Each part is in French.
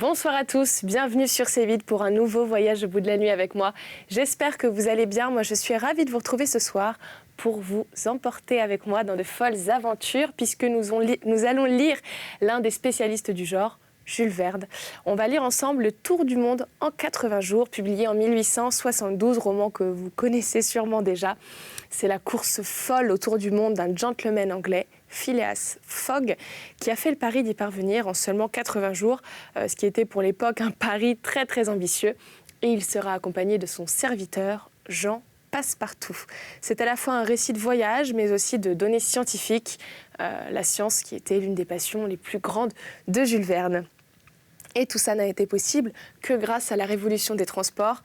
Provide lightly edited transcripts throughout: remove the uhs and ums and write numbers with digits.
Bonsoir à tous, bienvenue sur C8 pour un nouveau voyage au bout de la nuit avec moi. J'espère que vous allez bien, moi je suis ravie de vous retrouver ce soir pour vous emporter avec moi dans de folles aventures puisque nous allons lire l'un des spécialistes du genre, Jules Verne. On va lire ensemble Le Tour du monde en 80 jours, publié en 1872, roman que vous connaissez sûrement déjà. C'est la course folle autour du monde d'un gentleman anglais, Phileas Fogg, qui a fait le pari d'y parvenir en seulement 80 jours, ce qui était pour l'époque un pari très très ambitieux. Et il sera accompagné de son serviteur, Jean Passepartout. C'est à la fois un récit de voyage, mais aussi de données scientifiques, la science qui était l'une des passions les plus grandes de Jules Verne. Et tout ça n'a été possible que grâce à la révolution des transports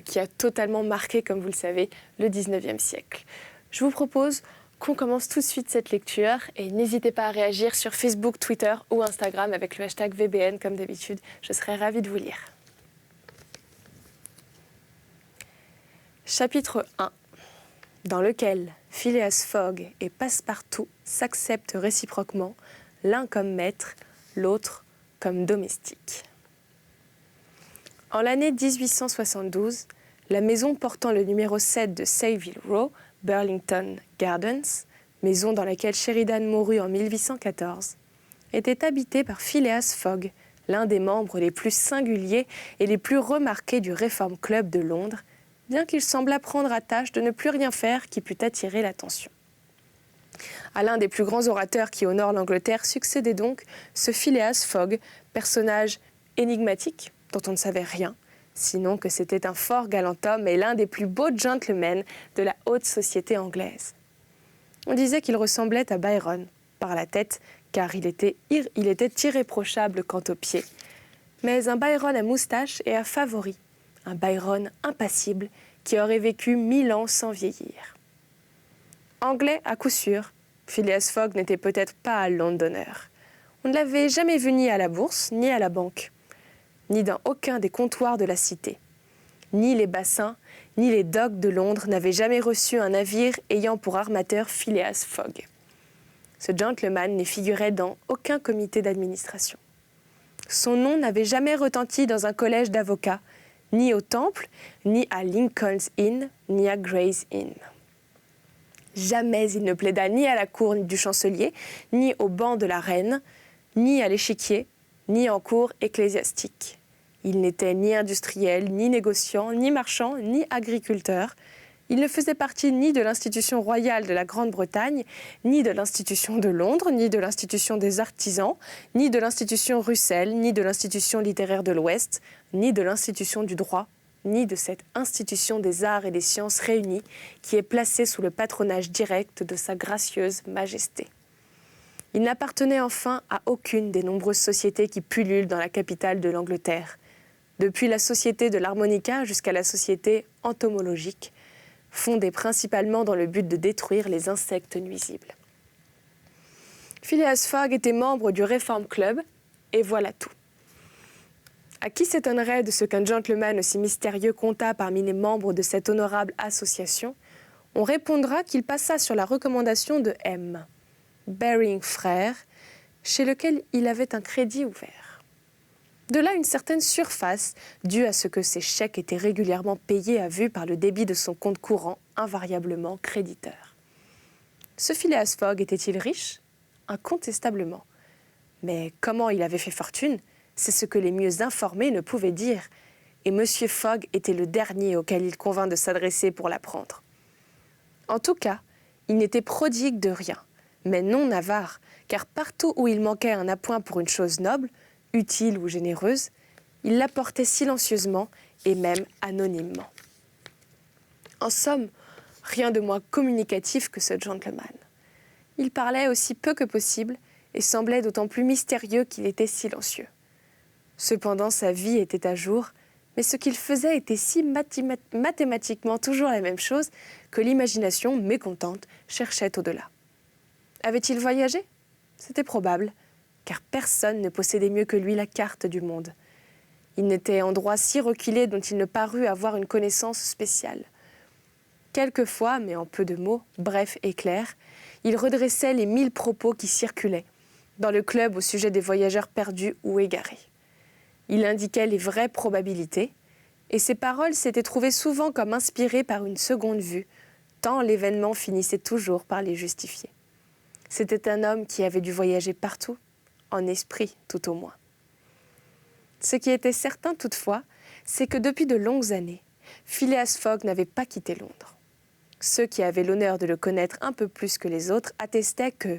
qui a totalement marqué, comme vous le savez, le 19e siècle. Je vous propose qu'on commence tout de suite cette lecture et n'hésitez pas à réagir sur Facebook, Twitter ou Instagram avec le hashtag VBN comme d'habitude. Je serai ravie de vous lire. Chapitre 1, dans lequel Phileas Fogg et Passepartout s'acceptent réciproquement, l'un comme maître, l'autre comme domestique. En l'année 1872, la maison portant le numéro 7 de Savile Row, Burlington Gardens, maison dans laquelle Sheridan mourut en 1814, était habitée par Phileas Fogg, l'un des membres les plus singuliers et les plus remarqués du Reform Club de Londres, bien qu'il semblât prendre à tâche de ne plus rien faire qui pût attirer l'attention. À l'un des plus grands orateurs qui honorent l'Angleterre succédait donc ce Phileas Fogg, personnage énigmatique dont on ne savait rien, sinon que c'était un fort galant homme et l'un des plus beaux gentlemen de la haute société anglaise. On disait qu'il ressemblait à Byron, par la tête, car il était irréprochable quant aux pieds. Mais un Byron à moustache et à favoris, un Byron impassible qui aurait vécu 1000 ans sans vieillir. Anglais à coup sûr, Phileas Fogg n'était peut-être pas un Londonneur. On ne l'avait jamais vu ni à la bourse, ni à la banque, ni dans aucun des comptoirs de la cité. Ni les bassins, ni les docks de Londres n'avaient jamais reçu un navire ayant pour armateur Phileas Fogg. Ce gentleman ne figurait dans aucun comité d'administration. Son nom n'avait jamais retenti dans un collège d'avocats, ni au Temple, ni à Lincoln's Inn, ni à Gray's Inn. Jamais il ne plaida ni à la cour du chancelier, ni au banc de la reine, ni à l'échiquier, ni en cour ecclésiastique. Il n'était ni industriel, ni négociant, ni marchand, ni agriculteur. Il ne faisait partie ni de l'institution royale de la Grande-Bretagne, ni de l'institution de Londres, ni de l'institution des artisans, ni de l'institution Russell, ni de l'institution littéraire de l'Ouest, ni de l'institution du droit, ni de cette institution des arts et des sciences réunies qui est placée sous le patronage direct de sa gracieuse majesté. Il n'appartenait enfin à aucune des nombreuses sociétés qui pullulent dans la capitale de l'Angleterre, depuis la société de l'harmonica jusqu'à la société entomologique, fondée principalement dans le but de détruire les insectes nuisibles. Phileas Fogg était membre du Reform Club, et voilà tout. À qui s'étonnerait de ce qu'un gentleman aussi mystérieux comptât parmi les membres de cette honorable association? On répondra qu'il passa sur la recommandation de M. Baring frère, chez lequel il avait un crédit ouvert. De là une certaine surface, due à ce que ses chèques étaient régulièrement payés à vue par le débit de son compte courant, invariablement créditeur. Ce Phileas Fogg était-il riche? Incontestablement. Mais comment il avait fait fortune? C'est ce que les mieux informés ne pouvaient dire, et M. Fogg était le dernier auquel il convint de s'adresser pour l'apprendre. En tout cas, il n'était prodigue de rien, mais non avare, car partout où il manquait un appoint pour une chose noble, utile ou généreuse, il l'apportait silencieusement et même anonymement. En somme, rien de moins communicatif que ce gentleman. Il parlait aussi peu que possible et semblait d'autant plus mystérieux qu'il était silencieux. Cependant, sa vie était à jour, mais ce qu'il faisait était si mathématiquement toujours la même chose que l'imagination, mécontente, cherchait au-delà. Avait-il voyagé? C'était probable, car personne ne possédait mieux que lui la carte du monde. Il n'était en droit si reculé dont il ne parut avoir une connaissance spéciale. Quelquefois, mais en peu de mots, brefs et clairs, il redressait les 1000 propos qui circulaient dans le club au sujet des voyageurs perdus ou égarés. Il indiquait les vraies probabilités, et ses paroles s'étaient trouvées souvent comme inspirées par une seconde vue, tant l'événement finissait toujours par les justifier. C'était un homme qui avait dû voyager partout, en esprit tout au moins. Ce qui était certain toutefois, c'est que depuis de longues années, Phileas Fogg n'avait pas quitté Londres. Ceux qui avaient l'honneur de le connaître un peu plus que les autres attestaient que,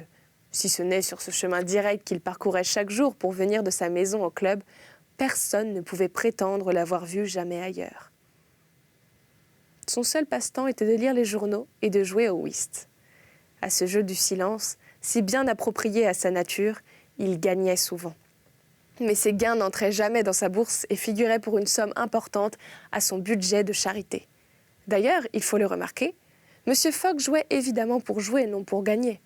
si ce n'est sur ce chemin direct qu'il parcourait chaque jour pour venir de sa maison au club, personne ne pouvait prétendre l'avoir vu jamais ailleurs. Son seul passe-temps était de lire les journaux et de jouer au whist. À ce jeu du silence, si bien approprié à sa nature, il gagnait souvent. Mais ses gains n'entraient jamais dans sa bourse et figuraient pour une somme importante à son budget de charité. D'ailleurs, il faut le remarquer, M. Fogg jouait évidemment pour jouer, non pour gagner.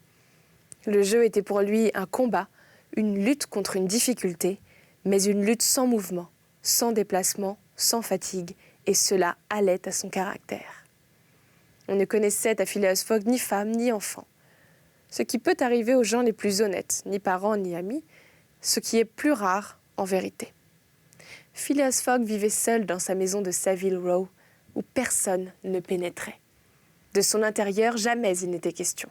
Le jeu était pour lui un combat, une lutte contre une difficulté, mais une lutte sans mouvement, sans déplacement, sans fatigue, et cela allait à son caractère. On ne connaissait à Phileas Fogg ni femme ni enfant. Ce qui peut arriver aux gens les plus honnêtes, ni parents ni amis, ce qui est plus rare en vérité. Phileas Fogg vivait seul dans sa maison de Savile Row, où personne ne pénétrait. De son intérieur, jamais il n'était question.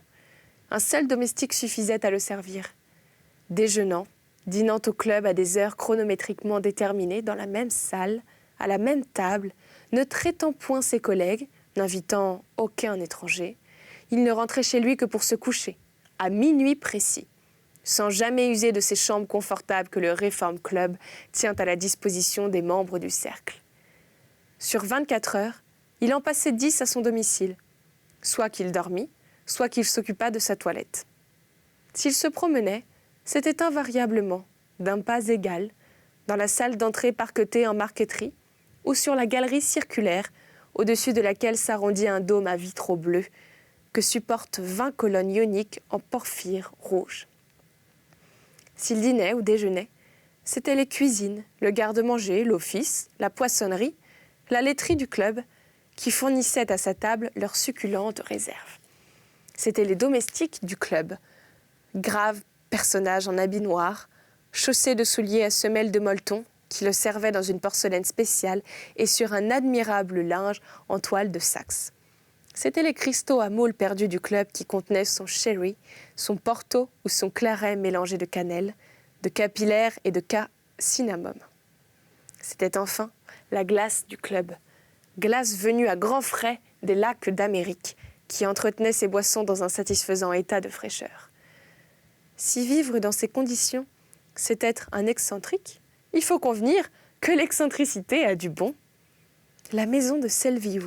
Un seul domestique suffisait à le servir. Déjeunant, dînant au club à des heures chronométriquement déterminées, dans la même salle, à la même table, ne traitant point ses collègues, n'invitant aucun étranger, il ne rentrait chez lui que pour se coucher, à minuit précis, sans jamais user de ces chambres confortables que le Reform Club tient à la disposition des membres du cercle. Sur 24 heures, il en passait 10 à son domicile, soit qu'il dormît, soit qu'il s'occupât de sa toilette. S'il se promenait, c'était invariablement, d'un pas égal, dans la salle d'entrée parquetée en marqueterie ou sur la galerie circulaire au-dessus de laquelle s'arrondit un dôme à vitraux bleus que supportent 20 colonnes ioniques en porphyre rouge. S'il dînait ou déjeunait, c'étaient les cuisines, le garde-manger, l'office, la poissonnerie, la laiterie du club qui fournissaient à sa table leurs succulentes réserves. C'étaient les domestiques du club, graves personnages en habit noir, chaussés de souliers à semelles de molleton qui le servaient dans une porcelaine spéciale et sur un admirable linge en toile de Saxe. C'étaient les cristaux à moules perdus du club qui contenaient son sherry, son porto ou son claret mélangé de cannelle, de capillaire et de cinnamome. C'était enfin la glace du club, glace venue à grands frais des lacs d'Amérique, qui entretenait ses boissons dans un satisfaisant état de fraîcheur. Si vivre dans ces conditions, c'est être un excentrique, il faut convenir que l'excentricité a du bon. La maison de Savile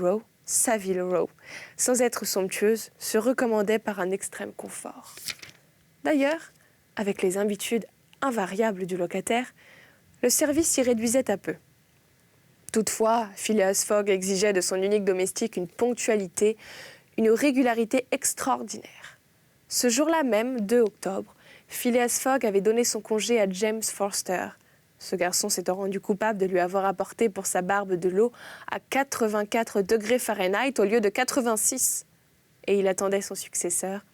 Row, sans être somptueuse, se recommandait par un extrême confort. D'ailleurs, avec les habitudes invariables du locataire, le service s'y réduisait à peu. Toutefois, Phileas Fogg exigeait de son unique domestique une ponctualité, une régularité extraordinaire. Ce jour-là même, 2 octobre, Phileas Fogg avait donné son congé à James Forster. Ce garçon s'étant rendu coupable de lui avoir apporté pour sa barbe de l'eau à 84 degrés Fahrenheit au lieu de 86. Et il attendait son successeur,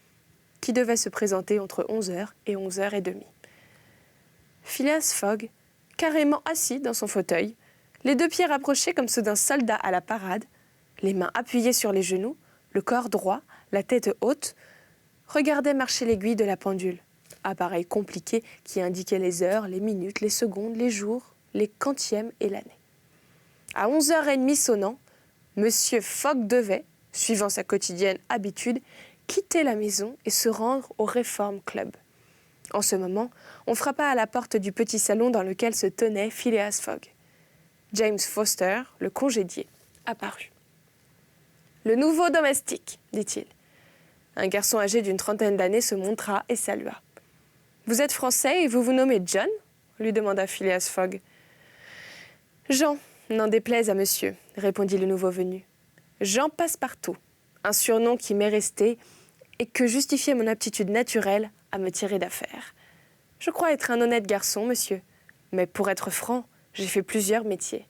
qui devait se présenter entre 11h et 11h30. Phileas Fogg, carrément assis dans son fauteuil, les 2 pieds rapprochés comme ceux d'un soldat à la parade, les mains appuyées sur les genoux, le corps droit, la tête haute, regardait marcher l'aiguille de la pendule, appareil compliqué qui indiquait les heures, les minutes, les secondes, les jours, les quantièmes et l'année. À 11h30 sonnant, M. Fogg devait, suivant sa quotidienne habitude, quitter la maison et se rendre au Reform Club. En ce moment, on frappa à la porte du petit salon dans lequel se tenait Phileas Fogg. James Forster, le congédié, apparut. « Le nouveau domestique, dit-il. Un garçon âgé d'une 30aine d'années se montra et salua. « Vous êtes français et vous vous nommez John ?» lui demanda Phileas Fogg. « Jean, n'en déplaise à monsieur, » répondit le nouveau venu. « Jean Passepartout, un surnom qui m'est resté et que justifiait mon aptitude naturelle à me tirer d'affaire. Je crois être un honnête garçon, monsieur, mais pour être franc, j'ai fait plusieurs métiers.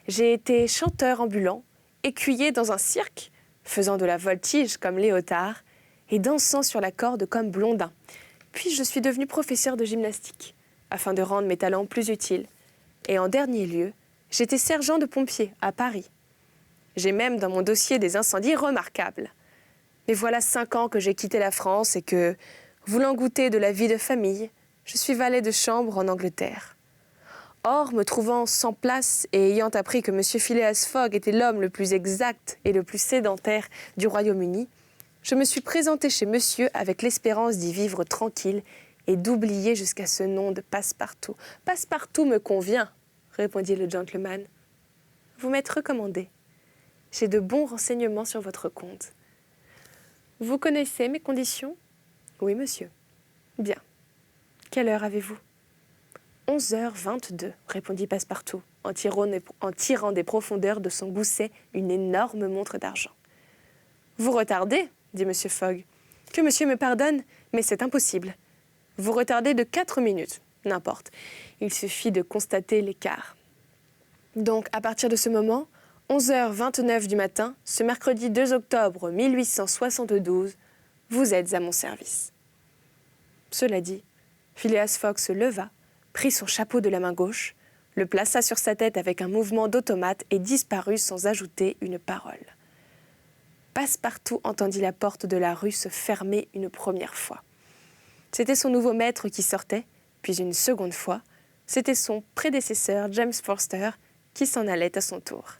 J'ai été chanteur ambulant, écuyer dans un cirque, faisant de la voltige comme Léotard et dansant sur la corde comme Blondin. Puis je suis devenu professeur de gymnastique, afin de rendre mes talents plus utiles. Et en dernier lieu, j'étais sergent de pompiers à Paris. J'ai même dans mon dossier des incendies remarquables. Mais voilà 5 ans que j'ai quitté la France et que, voulant goûter de la vie de famille, je suis valet de chambre en Angleterre. Or, me trouvant sans place et ayant appris que M. Phileas Fogg était l'homme le plus exact et le plus sédentaire du Royaume-Uni, je me suis présenté chez monsieur avec l'espérance d'y vivre tranquille et d'oublier jusqu'à ce nom de Passepartout. « Passepartout me convient », répondit le gentleman. « Vous m'êtes recommandé. J'ai de bons renseignements sur votre compte. Vous connaissez mes conditions ? » ?»« Oui, monsieur. »« Bien. Quelle heure avez-vous ? » « 11h22, répondit Passepartout, en tirant des profondeurs de son gousset une énorme montre d'argent. « Vous retardez, dit M. Fogg. « Que monsieur me pardonne, mais c'est impossible. Vous retardez de 4 minutes, n'importe. Il suffit de constater l'écart. Donc, à partir de ce moment, 11h29 du matin, ce mercredi 2 octobre 1872, vous êtes à mon service. » Cela dit, Phileas Fogg se leva, prit son chapeau de la main gauche, le plaça sur sa tête avec un mouvement d'automate et disparut sans ajouter une parole. Passepartout entendit la porte de la rue se fermer une première fois. C'était son nouveau maître qui sortait, puis une seconde fois, c'était son prédécesseur James Forster qui s'en allait à son tour.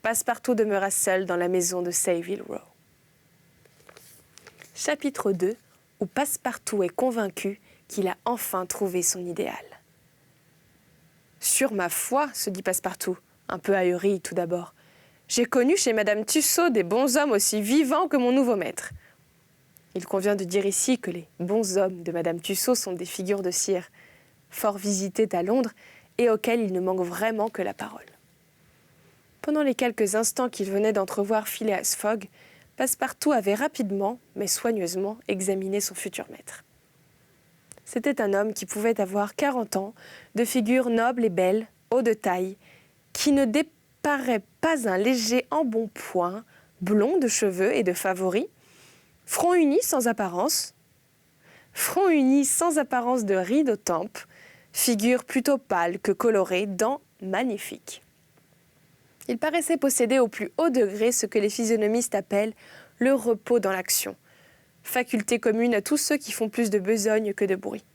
Passepartout demeura seul dans la maison de Saville Row. Chapitre 2, où Passepartout est convaincu qu'il a enfin trouvé son idéal. « Sur ma foi, se dit Passepartout, un peu ahuri tout d'abord, j'ai connu chez Madame Tussaud des bons hommes aussi vivants que mon nouveau maître. Il convient de dire ici que les bons hommes de Madame Tussaud sont des figures de cire, fort visitées à Londres et auxquelles il ne manque vraiment que la parole. » Pendant les quelques instants qu'il venait d'entrevoir Phileas Fogg, Passepartout avait rapidement, mais soigneusement, examiné son futur maître. C'était un homme qui pouvait avoir 40 ans, de figure noble et belle, haut de taille, qui ne déparaît pas un léger embonpoint, blond de cheveux et de favoris, front uni sans apparence de rides aux tempes, figure plutôt pâle que colorée, dents magnifiques. Il paraissait posséder au plus haut degré ce que les physionomistes appellent le repos dans l'action, faculté commune à tous ceux qui font plus de besogne que de bruit.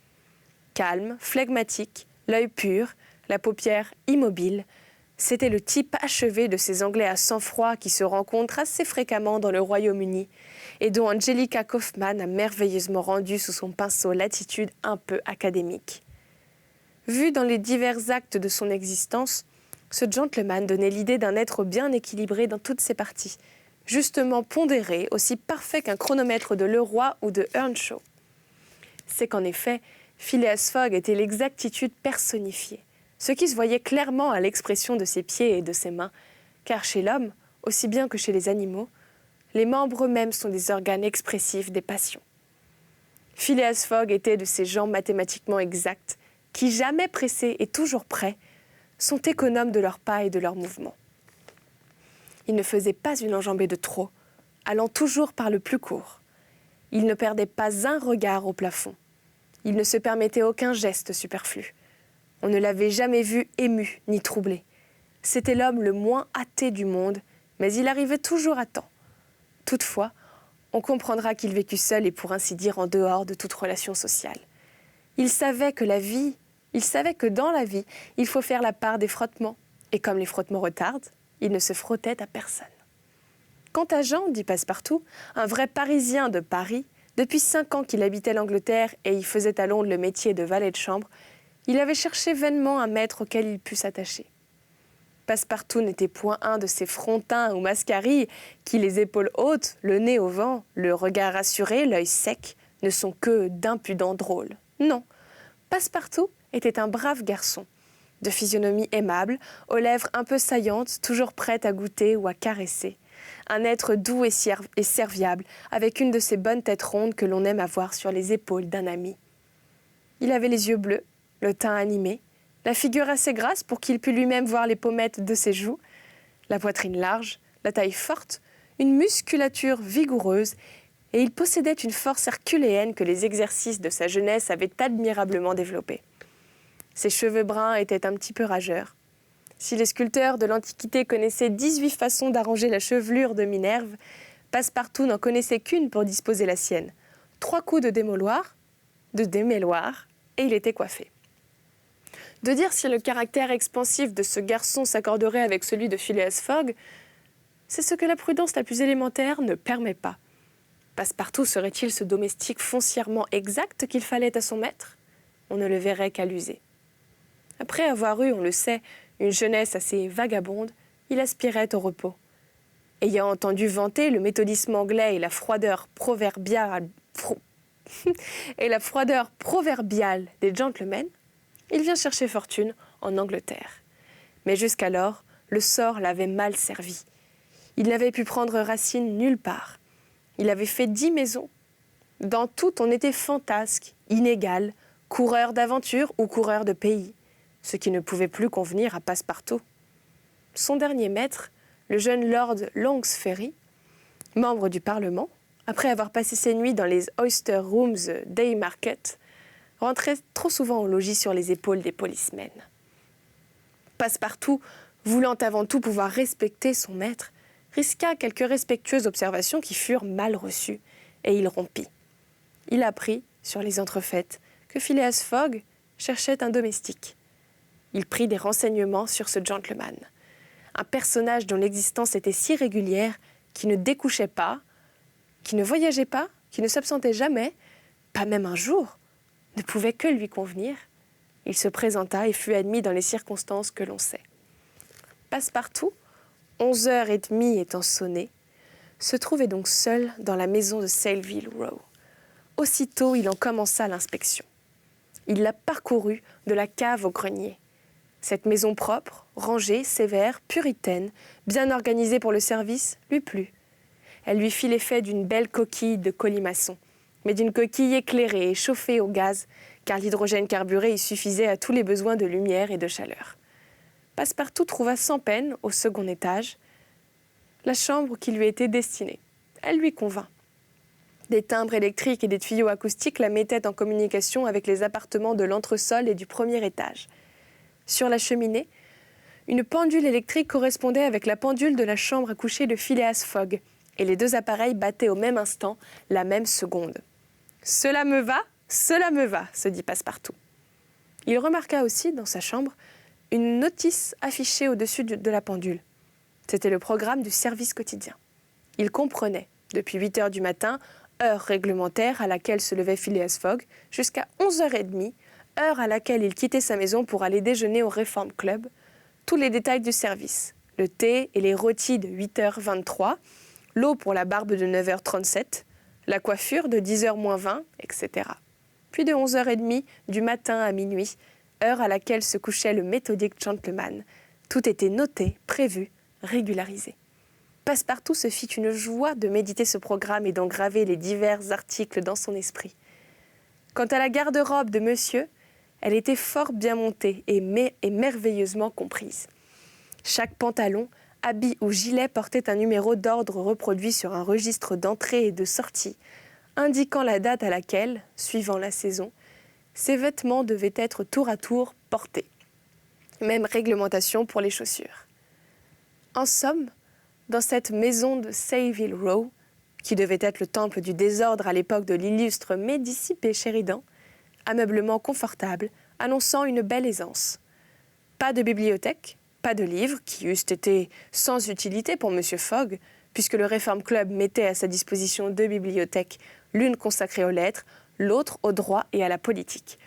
Calme, flegmatique, l'œil pur, la paupière immobile, c'était le type achevé de ces Anglais à sang-froid qui se rencontrent assez fréquemment dans le Royaume-Uni et dont Angelica Kauffmann a merveilleusement rendu sous son pinceau l'attitude un peu académique. Vu dans les divers actes de son existence, ce gentleman donnait l'idée d'un être bien équilibré dans toutes ses parties, justement pondéré, aussi parfait qu'un chronomètre de Leroy ou de Earnshaw. C'est qu'en effet, Phileas Fogg était l'exactitude personnifiée, ce qui se voyait clairement à l'expression de ses pieds et de ses mains, car chez l'homme, aussi bien que chez les animaux, les membres eux-mêmes sont des organes expressifs des passions. Phileas Fogg était de ces gens mathématiquement exacts, qui, jamais pressés et toujours prêts, sont économes de leurs pas et de leurs mouvements. Il ne faisait pas une enjambée de trop, allant toujours par le plus court. Il ne perdait pas un regard au plafond. Il ne se permettait aucun geste superflu. On ne l'avait jamais vu ému ni troublé. C'était l'homme le moins hâté du monde, mais il arrivait toujours à temps. Toutefois, on comprendra qu'il vécut seul et pour ainsi dire en dehors de toute relation sociale. Il savait que dans la vie, il faut faire la part des frottements. Et comme les frottements retardent, il ne se frottait à personne. Quant à Jean, dit Passepartout, un vrai Parisien de Paris, depuis 5 ans qu'il habitait l'Angleterre et y faisait à Londres le métier de valet de chambre, il avait cherché vainement un maître auquel il pût s'attacher. Passepartout n'était point un de ces frontins ou mascarilles qui, les épaules hautes, le nez au vent, le regard assuré, l'œil sec, ne sont que d'impudents drôles. Non, Passepartout était un brave garçon, de physionomie aimable, aux lèvres un peu saillantes, toujours prête à goûter ou à caresser. Un être doux et serviable, avec une de ces bonnes têtes rondes que l'on aime avoir sur les épaules d'un ami. Il avait les yeux bleus, le teint animé, la figure assez grasse pour qu'il pût lui-même voir les pommettes de ses joues, la poitrine large, la taille forte, une musculature vigoureuse, et il possédait une force herculéenne que les exercices de sa jeunesse avaient admirablement développée. Ses cheveux bruns étaient un petit peu rageurs. Si les sculpteurs de l'Antiquité connaissaient 18 façons d'arranger la chevelure de Minerve, Passepartout n'en connaissait qu'une pour disposer la sienne. 3 coups de démêloir, et il était coiffé. De dire si le caractère expansif de ce garçon s'accorderait avec celui de Phileas Fogg, c'est ce que la prudence la plus élémentaire ne permet pas. Passepartout serait-il ce domestique foncièrement exact qu'il fallait à son maître ? On ne le verrait qu'à l'user. Après avoir eu, on le sait, une jeunesse assez vagabonde, il aspirait au repos. Ayant entendu vanter le méthodisme anglais et la froideur proverbiale des gentlemen, il vient chercher fortune en Angleterre. Mais jusqu'alors, le sort l'avait mal servi. Il n'avait pu prendre racine nulle part. Il avait fait 10 maisons. Dans toutes, on était fantasque, inégal, coureur d'aventure ou coureur de pays, ce qui ne pouvait plus convenir à Passepartout. Son dernier maître, le jeune lord Longsferry, membre du Parlement, après avoir passé ses nuits dans les oyster rooms d'Haymarket, rentrait trop souvent au logis sur les épaules des policemen. Passepartout, voulant avant tout pouvoir respecter son maître, risqua quelques respectueuses observations qui furent mal reçues, et il rompit. Il apprit, sur les entrefaites, que Phileas Fogg cherchait un domestique. Il prit des renseignements sur ce gentleman, un personnage dont l'existence était si régulière qu'il ne découchait pas, qui ne voyageait pas, qui ne s'absentait jamais, pas même un jour, ne pouvait que lui convenir. Il se présenta et fut admis dans les circonstances que l'on sait. Passepartout, 11h30 étant sonnées, se trouvait donc seul dans la maison de Savile Row. Aussitôt, il en commença l'inspection. Il la parcourut de la cave au grenier. Cette maison propre, rangée, sévère, puritaine, bien organisée pour le service, lui plut. Elle lui fit l'effet d'une belle coquille de colimaçon, mais d'une coquille éclairée et chauffée au gaz, car l'hydrogène carburé y suffisait à tous les besoins de lumière et de chaleur. Passepartout trouva sans peine, au second étage, la chambre qui lui était destinée. Elle lui convint. Des timbres électriques et des tuyaux acoustiques la mettaient en communication avec les appartements de l'entresol et du premier étage. Sur la cheminée, une pendule électrique correspondait avec la pendule de la chambre à coucher de Phileas Fogg, et les 2 appareils battaient au même instant, la même seconde. « Cela me va, se dit Passepartout. Il remarqua aussi, dans sa chambre, une notice affichée au-dessus de la pendule. C'était le programme du service quotidien. Il comprenait, depuis 8h du matin, heure réglementaire à laquelle se levait Phileas Fogg, jusqu'à 11h30, heure à laquelle il quittait sa maison pour aller déjeuner au Reform Club, tous les détails du service, le thé et les rôtis de 8h23, l'eau pour la barbe de 9h37, la coiffure de 10h-20, etc. Puis de 11h30 du matin à minuit, heure à laquelle se couchait le méthodique gentleman. Tout était noté, prévu, régularisé. Passepartout se fit une joie de méditer ce programme et d'engraver les divers articles dans son esprit. Quant à la garde-robe de monsieur, elle était fort bien montée et merveilleusement comprise. Chaque pantalon, habit ou gilet portait un numéro d'ordre reproduit sur un registre d'entrée et de sortie, indiquant la date à laquelle, suivant la saison, ces vêtements devaient être tour à tour portés. Même réglementation pour les chaussures. En somme, dans cette maison de Savile Row, qui devait être le temple du désordre à l'époque de l'illustre Médicis P. Sheridan, ameublement confortable, annonçant une belle aisance. Pas de bibliothèque, pas de livres, qui eussent été sans utilité pour M. Fogg, puisque le Reform Club mettait à sa disposition 2 bibliothèques, l'une consacrée aux lettres, l'autre au droit et à la politique.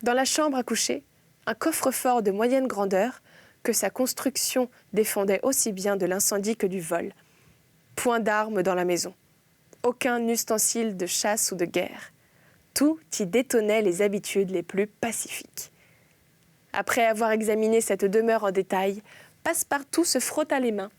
Dans la chambre à coucher, un coffre-fort de moyenne grandeur, que sa construction défendait aussi bien de l'incendie que du vol. Point d'armes dans la maison. Aucun ustensile de chasse ou de guerre. Tout y détonnait les habitudes les plus pacifiques. Après avoir examiné cette demeure en détail, Passepartout se frotta les mains.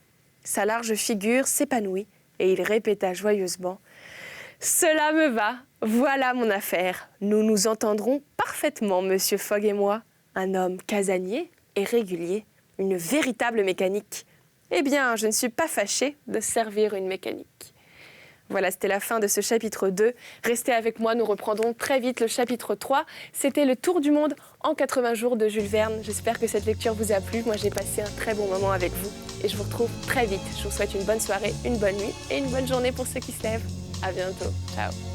Sa large figure s'épanouit et il répéta joyeusement « Cela me va, voilà mon affaire. Nous nous entendrons parfaitement, monsieur Fogg et moi. Un homme casanier et régulier, une véritable mécanique. Eh bien, je ne suis pas fâché de servir une mécanique. » Voilà, c'était la fin de ce chapitre 2. Restez avec moi, nous reprendrons très vite le chapitre 3. C'était le tour du monde en 80 jours de Jules Verne. J'espère que cette lecture vous a plu. Moi, j'ai passé un très bon moment avec vous et je vous retrouve très vite. Je vous souhaite une bonne soirée, une bonne nuit et une bonne journée pour ceux qui se lèvent. À bientôt. Ciao.